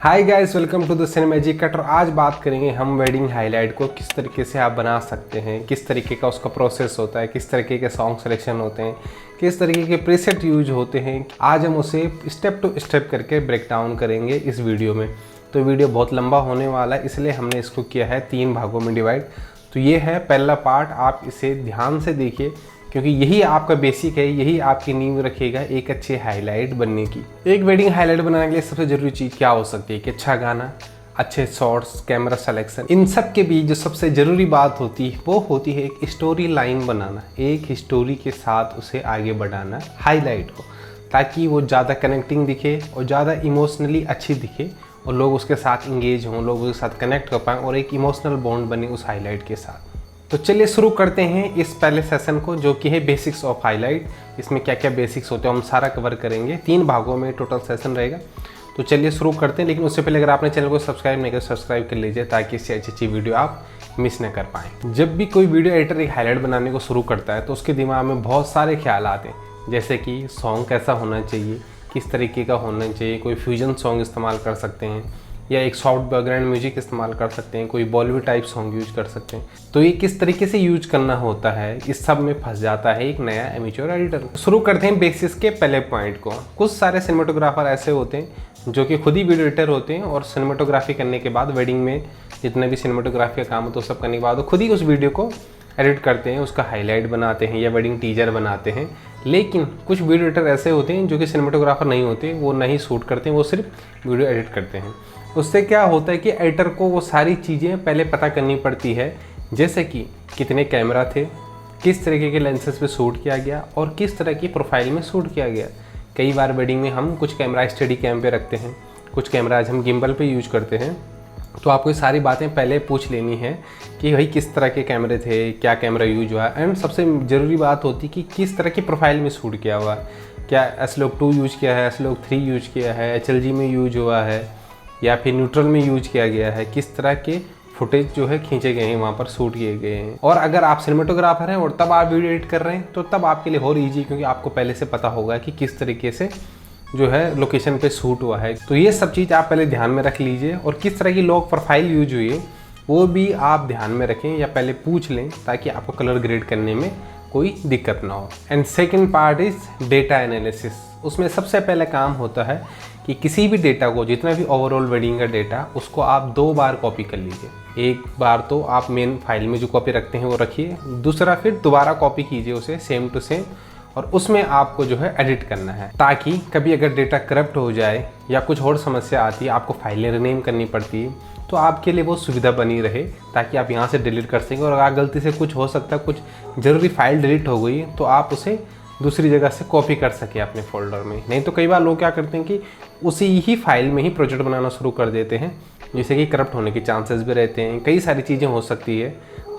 Hi guys, welcome to the Cinemagic Cut. और आज बात करेंगे हम वेडिंग हाईलाइट को किस तरीके से आप बना सकते हैं, किस तरीके का उसका प्रोसेस होता है, किस तरीके के सॉन्ग सिलेक्शन होते हैं, किस तरीके के प्रीसेट यूज होते हैं। आज हम उसे स्टेप टू स्टेप करके ब्रेक डाउन करेंगे इस वीडियो में। तो वीडियो बहुत लंबा होने वाला है, इसलिए हमने इसको किया है 3 भागों में डिवाइड। तो ये है पहला पार्ट, आप इसे ध्यान से देखिए क्योंकि यही आपका बेसिक है, यही आपकी नींव रखेगा एक अच्छे हाईलाइट बनने की। एक वेडिंग हाईलाइट बनाने के लिए सबसे जरूरी चीज़ क्या हो सकती है कि अच्छा गाना, अच्छे शॉट्स, कैमरा सिलेक्शन। इन सब के बीच जो सबसे ज़रूरी बात होती है वो होती है एक स्टोरी लाइन बनाना, एक स्टोरी के साथ उसे आगे बढ़ाना हाईलाइट को, ताकि वो ज़्यादा कनेक्टिंग दिखे और ज़्यादा इमोशनली अच्छी दिखे और लोग उसके साथ इंगेज हों, लोग उसके साथ कनेक्ट कर पाएँ और एक इमोशनल बॉन्ड बने उस हाईलाइट के साथ। तो चलिए शुरू करते हैं इस पहले सेशन को, जो कि है बेसिक्स ऑफ हाईलाइट। इसमें क्या क्या बेसिक्स होते हैं हम सारा कवर करेंगे, 3 भागों में टोटल सेशन रहेगा। तो चलिए शुरू करते हैं, लेकिन उससे पहले अगर आपने चैनल को सब्सक्राइब नहीं किया सब्सक्राइब कर लीजिए ताकि इससे अच्छी वीडियो आप मिस न कर पाएँ। जब भी कोई वीडियो एडिटर एक हाईलाइट बनाने को शुरू करता है तो उसके दिमाग में बहुत सारे ख्याल आते हैं, जैसे कि सॉन्ग कैसा होना चाहिए, किस तरीके का होना चाहिए। कोई फ्यूजन सॉन्ग इस्तेमाल कर सकते हैं या एक सॉफ्ट बैकग्राउंड म्यूजिक इस्तेमाल कर सकते हैं, कोई बॉलीवुड टाइप सॉन्ग यूज कर सकते हैं। तो ये किस तरीके से यूज करना होता है, इस सब में फंस जाता है एक नया एमेच्योर एडिटर। शुरू करते हैं बेसिस के पहले पॉइंट को। कुछ सारे सिनेमेटोग्राफर ऐसे होते हैं जो कि खुद ही वीडियो एडिटर होते हैं और सिनेमेटोग्राफी करने के बाद वेडिंग में जितने भी सिनेमेटोग्राफी का काम होता है सब करने के बाद वो खुद ही उस वीडियो को एडिट करते हैं, उसका हाईलाइट बनाते हैं या वेडिंग टीजर बनाते हैं। लेकिन कुछ वीडियो एडिटर ऐसे होते हैं जो कि सिनेमेटोग्राफर नहीं होते, वो नहीं शूट करते हैं, वो सिर्फ वीडियो एडिट करते हैं। उससे क्या होता है कि एडिटर को वो सारी चीज़ें पहले पता करनी पड़ती है, जैसे कि कितने कैमरा थे, किस तरीके के लेंसेज पे शूट किया गया और किस तरह की प्रोफाइल में शूट किया गया। कई बार वेडिंग में हम कुछ कैमरा स्टडी कैम पे रखते हैं, कुछ कैमरा आज हम गिम्बल पे यूज करते हैं। तो आपको ये सारी बातें पहले पूछ लेनी है कि भाई किस तरह के कैमरे थे, क्या कैमरा यूज हुआ। एंड सबसे ज़रूरी बात होती है कि किस तरह की प्रोफाइल में शूट किया हुआ, क्या S-Log2 यूज किया है, S-Log3 यूज किया है, HLG में यूज हुआ है या फिर न्यूट्रल में यूज किया गया है, किस तरह के फुटेज जो है खींचे गए हैं, वहाँ पर शूट किए गए हैं। और अगर आप सिनेमेटोग्राफर हैं और तब आप वीडियो एडिट कर रहे हैं तो तब आपके लिए और ईजी, क्योंकि आपको पहले से पता होगा कि किस तरीके से जो है लोकेशन पे शूट हुआ है। तो ये सब चीज़ आप पहले ध्यान में रख लीजिए और किस तरह की लॉग प्रोफाइल यूज हुई है वो भी आप ध्यान में रखें या पहले पूछ लें, ताकि आपको कलर ग्रेड करने में कोई दिक्कत ना हो। And second part is data analysis. उसमें सबसे पहले काम होता है कि किसी भी डेटा को, जितना भी ओवरऑल वेडिंग का डेटा, उसको आप 2 बार कॉपी कर लीजिए। एक बार तो आप मेन फाइल में जो कॉपी रखते हैं वो रखिए, दूसरा फिर दोबारा कॉपी कीजिए उसे सेम टू सेम, और उसमें आपको जो है एडिट करना है, ताकि कभी अगर डेटा करप्ट हो जाए या कुछ और समस्या आती है, आपको फाइलें रीनेम करनी पड़ती है, तो आपके लिए वो सुविधा बनी रहे, ताकि आप यहाँ से डिलीट कर सकें। और अगर गलती से कुछ हो सकता है, कुछ ज़रूरी फाइल डिलीट हो गई तो आप उसे दूसरी जगह से कॉपी कर सके अपने फोल्डर में। नहीं तो कई बार लोग क्या करते हैं कि उसी ही फाइल में ही प्रोजेक्ट बनाना शुरू कर देते हैं, जिससे कि करप्ट होने के चांसेस भी रहते हैं। कई सारी चीज़ें हो सकती है,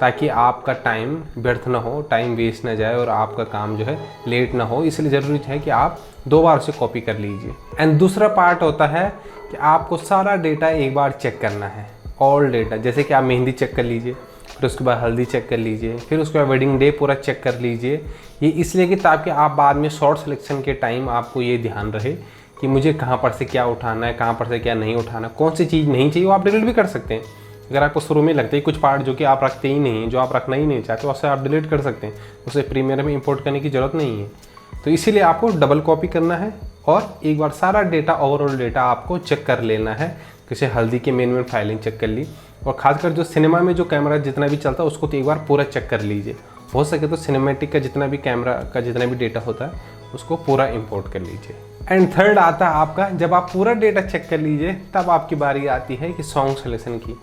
ताकि आपका टाइम व्यर्थ ना हो, टाइम वेस्ट ना जाए और आपका काम जो है लेट ना हो। इसलिए ज़रूरी है कि आप 2 बार उसे कॉपी कर लीजिए। एंड दूसरा पार्ट होता है कि आपको सारा डेटा एक बार चेक करना है, ऑल डेटा। जैसे कि आप मेहंदी चेक कर लीजिए, फिर उसके बाद हल्दी चेक कर लीजिए, फिर उसके बाद वेडिंग डे पूरा चेक कर लीजिए। ये इसलिए कि ताकि आप बाद में शॉर्ट सिलेक्शन के टाइम आपको ये ध्यान रहे कि मुझे कहाँ पर से क्या उठाना है, कहाँ पर से क्या नहीं उठाना, कौन सी चीज़ नहीं चाहिए वो आप डिलीट भी कर सकते हैं। अगर आपको शुरू में लगता है कुछ पार्ट जो कि आप रखते ही नहीं, जो आप रखना ही नहीं चाहते, उससे आप डिलीट कर सकते हैं, उसे प्रीमियर में इंपोर्ट करने की ज़रूरत नहीं है। तो इसीलिए आपको डबल कॉपी करना है और एक बार सारा डेटा, ओवरऑल डेटा आपको चेक कर लेना है। जैसे हल्दी के मेन फाइलिंग चेक कर ली, और खासकर जो सिनेमा में जो कैमरा जितना भी चलता है उसको तो एक बार पूरा चेक कर लीजिए। हो सके तो सिनेमैटिक का जितना भी कैमरा का जितना भी डेटा होता है उसको पूरा इंपोर्ट कर लीजिए। एंड थर्ड आता है आपका, जब आप पूरा डेटा चेक कर लीजिए तब आपकी बारी आती है कि सॉन्ग सिलेक्शन की।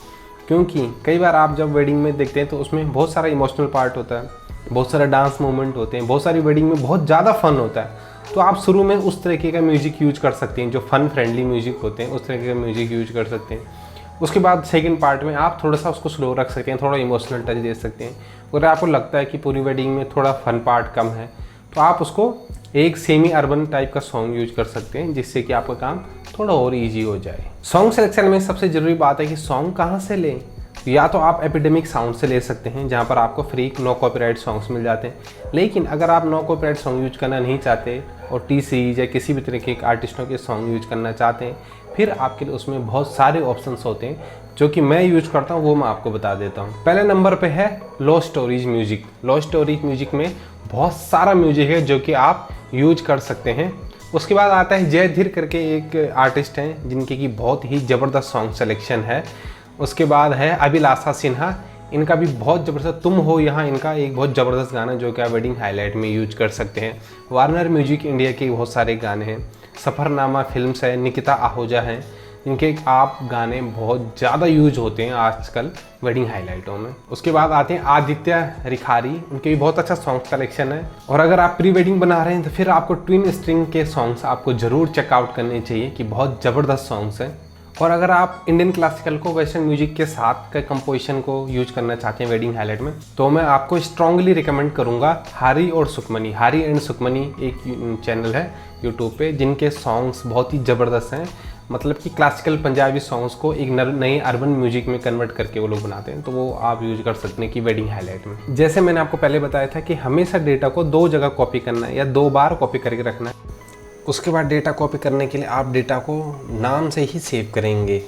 क्योंकि कई बार आप जब वेडिंग में देखते हैं तो उसमें बहुत सारा इमोशनल पार्ट होता है, बहुत सारा डांस मूवमेंट होते हैं, बहुत सारी वेडिंग में बहुत ज़्यादा फन होता है। तो आप शुरू में उस तरीके का म्यूजिक यूज कर सकते हैं, जो फन फ्रेंडली म्यूजिक होते हैं उस तरीके का म्यूजिक यूज कर सकते हैं। उसके बाद सेकंड पार्ट में आप थोड़ा सा उसको स्लो रख सकते हैं, थोड़ा इमोशनल टच दे सकते हैं। अगर आपको लगता है कि पूरी वेडिंग में थोड़ा फन पार्ट कम है तो आप उसको एक सेमी अर्बन टाइप का सॉन्ग यूज कर सकते हैं, जिससे कि आपका काम थोड़ा और ईजी हो जाए। सॉन्ग सिलेक्शन में सबसे ज़रूरी बात है कि सॉन्ग कहाँ से लें। या तो आप एपिडेमिक साउंड से ले सकते हैं, जहाँ पर आपको फ्री नो कॉपीराइट सॉन्ग्स मिल जाते हैं। लेकिन अगर आप नो कॉपीराइट सॉन्ग यूज करना नहीं चाहते और टी सीरीज या किसी भी तरीके के आर्टिस्टों के सॉन्ग यूज करना चाहते हैं, फिर आपके लिए उसमें बहुत सारे ऑप्शंस होते हैं जो कि मैं यूज करता हूँ, वो मैं आपको बता देता हूँ। पहले नंबर पे है लो स्टोरेज म्यूजिक। लो स्टोरेज म्यूजिक में बहुत सारा म्यूजिक है जो कि आप यूज कर सकते हैं। उसके बाद आता है जय धीर करके एक आर्टिस्ट हैं जिनके की बहुत ही ज़बरदस्त सॉन्ग सिलेक्शन है। उसके बाद है अभिलाषा सिन्हा, इनका भी बहुत ज़बरदस्त तुम हो यहाँ, इनका एक बहुत ज़बरदस्त गाना जो कि आप वेडिंग हाईलाइट में यूज कर सकते हैं। वार्नर म्यूजिक इंडिया के बहुत सारे गाने हैं। सफ़रनामा फिल्म्स है, निकिता आहूजा हैं, इनके आप गाने बहुत ज़्यादा यूज होते हैं आजकल वेडिंग हाईलाइटों में। उसके बाद आते हैं आदित्य रिखारी, उनके भी बहुत अच्छा सॉन्ग कलेक्शन है। और अगर आप प्री वेडिंग बना रहे हैं तो फिर आपको ट्विन स्ट्रिंग के सॉन्ग्स आपको ज़रूर चेकआउट करने चाहिए कि बहुत ज़बरदस्त सॉन्ग्स हैं। और अगर आप इंडियन क्लासिकल को वेस्टर्न म्यूजिक के साथ के कंपोजिशन को यूज करना चाहते हैं वेडिंग हाईलाइट में, तो मैं आपको स्ट्रांगली रिकमेंड करूंगा हारी और सुखमनी। हारी एंड सुखमनी एक चैनल है यूट्यूब पे जिनके सॉन्ग्स बहुत ही ज़बरदस्त हैं। मतलब कि क्लासिकल पंजाबी सॉन्ग्स को एक नए अर्बन म्यूजिक में कन्वर्ट करके वो लोग बनाते हैं, तो वो आप यूज कर सकते हैं कि वेडिंग हाईलाइट में। जैसे मैंने आपको पहले बताया था कि हमेशा डेटा को 2 जगह कॉपी करना है या 2 बार कॉपी करके रखना है। उसके बाद डेटा कॉपी करने के लिए आप डेटा को नाम से ही सेव करेंगे,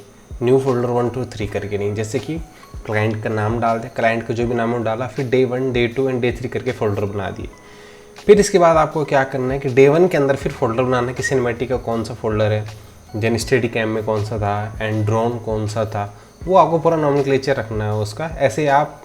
न्यू फोल्डर 1 2 3 करके नहीं। जैसे कि क्लाइंट का नाम डाल दें, क्लाइंट का जो भी नाम है डाला, फिर डे 1 डे 2 एंड डे 3 करके फोल्डर बना दिए। फिर इसके बाद आपको क्या करना है कि डे 1 के अंदर फिर फोल्डर बनाना है कि सिनेमैटिक का कौन सा फोल्डर है, देन स्टेडी कैम में कौन सा था, एंड ड्रोन कौन सा था, वो आपको पूरा नॉमेनक्लेचर रखना है उसका। ऐसे आप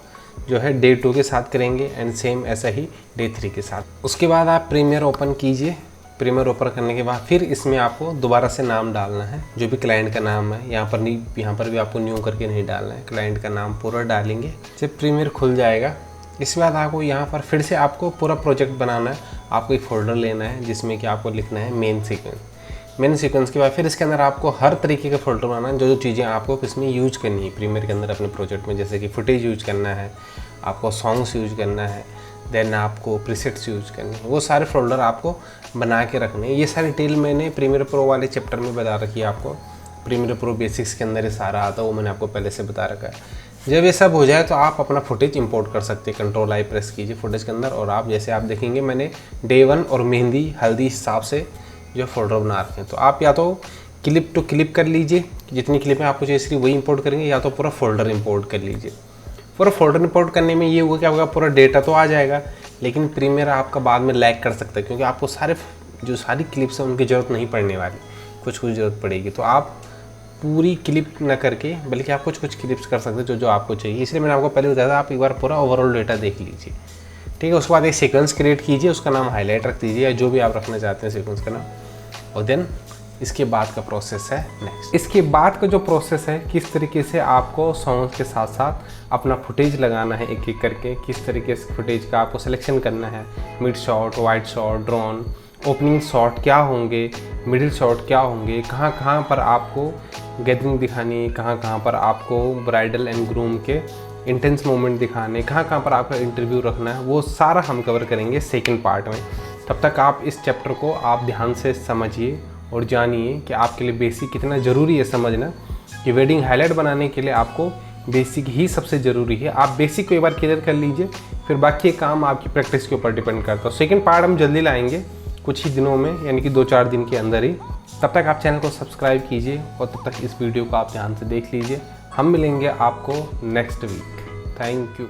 जो है डे 2 के साथ करेंगे एंड सेम ऐसा ही डे 3 के साथ। उसके बाद आप प्रीमियर ओपन कीजिए। प्रीमियर ओपन करने के बाद फिर इसमें आपको दोबारा से नाम डालना है, जो भी क्लाइंट का नाम है। यहाँ पर भी आपको न्यू करके नहीं डालना है, क्लाइंट का नाम पूरा डालेंगे। जब प्रीमियर खुल जाएगा इसके बाद आपको यहाँ पर फिर से आपको पूरा प्रोजेक्ट बनाना है। आपको एक फ़ोल्डर लेना है जिसमें कि आपको लिखना है मेन सीक्वेंस। मेन सीक्वेंस के बाद फिर इसके अंदर आपको हर तरीके का फ़ोल्डर बनाना है, जो चीज़ें आपको इसमें यूज करनी है प्रीमियर के अंदर अपने प्रोजेक्ट में। जैसे कि फुटेज यूज करना है, आपको सॉन्ग्स यूज करना है, देन आपको प्रीसेट्स यूज करने हैं, वो सारे फोल्डर आपको बना के रखने हैं। ये सारी डिटेल मैंने प्रीमियर प्रो वाले चैप्टर में बता रखी है आपको। प्रीमियर प्रो बेसिक्स के अंदर ये सारा आता है, वो मैंने आपको पहले से बता रखा है। जब ये सब हो जाए तो आप अपना फुटेज इंपोर्ट कर सकते हैं। कंट्रोल आई प्रेस कीजिए फुटेज के अंदर, और आप जैसे आप देखेंगे मैंने डे 1 और मेहंदी हल्दी हिसाब से जो फोल्डर बना रखे हैं। तो आप या तो क्लिप टू क्लिप कर लीजिए, जितनी क्लिपें आपको चाहिए सिर्फ वही इंपोर्ट करेंगे, या तो पूरा फोल्डर इंपोर्ट कर लीजिए। पूरा फोल्डर इंपोर्ट करने में ये होगा क्या होगा, पूरा डेटा तो आ जाएगा, लेकिन प्रीमियर आपका बाद में लैग कर सकता है, क्योंकि आपको सारी क्लिप्स हैं उनकी ज़रूरत नहीं पड़ने वाली, कुछ ज़रूरत पड़ेगी। तो आप पूरी क्लिप न करके बल्कि आप कुछ क्लिप्स कर सकते हैं जो आपको चाहिए। इसलिए मैंने आपको पहले बताया था, आप एक बार पूरा ओवरऑल डेटा देख लीजिए, ठीक है। उसके बाद एक सीक्वेंस क्रिएट कीजिए, उसका नाम हाईलाइट रख दीजिए या जो भी आप रखना चाहते हैं सीक्वेंस का नाम, और देन इसके बाद का प्रोसेस है नेक्स्ट। इसके बाद का जो प्रोसेस है, किस तरीके से आपको सॉन्ग्स के साथ साथ अपना फुटेज लगाना है एक एक करके, किस तरीके से फुटेज का आपको सिलेक्शन करना है, mid shot, wide shot, drone, opening shot क्या होंगे, मिडिल शॉट क्या होंगे, कहाँ कहाँ पर आपको गैदरिंग दिखानी, कहाँ कहाँ पर आपको ब्राइडल एंड ग्रूम के इंटेंस मोमेंट दिखाने, कहाँ कहाँ पर आपका इंटरव्यू रखना है, वो सारा हम कवर करेंगे सेकंड पार्ट में। तब तक आप इस चैप्टर को आप ध्यान से समझिए और जानिए कि आपके लिए बेसिक कितना ज़रूरी है समझना, कि वेडिंग हाईलाइट बनाने के लिए आपको बेसिक ही सबसे ज़रूरी है। आप बेसिक को एक बार क्लियर कर लीजिए, फिर बाकी काम आपकी प्रैक्टिस के ऊपर डिपेंड करता है। सेकंड पार्ट हम जल्दी लाएंगे कुछ ही दिनों में, यानी कि 2-4 दिन के अंदर ही। तब तक आप चैनल को सब्सक्राइब कीजिए और तब तक इस वीडियो को आप ध्यान से देख लीजिए। हम मिलेंगे आपको नेक्स्ट वीक। Thank you.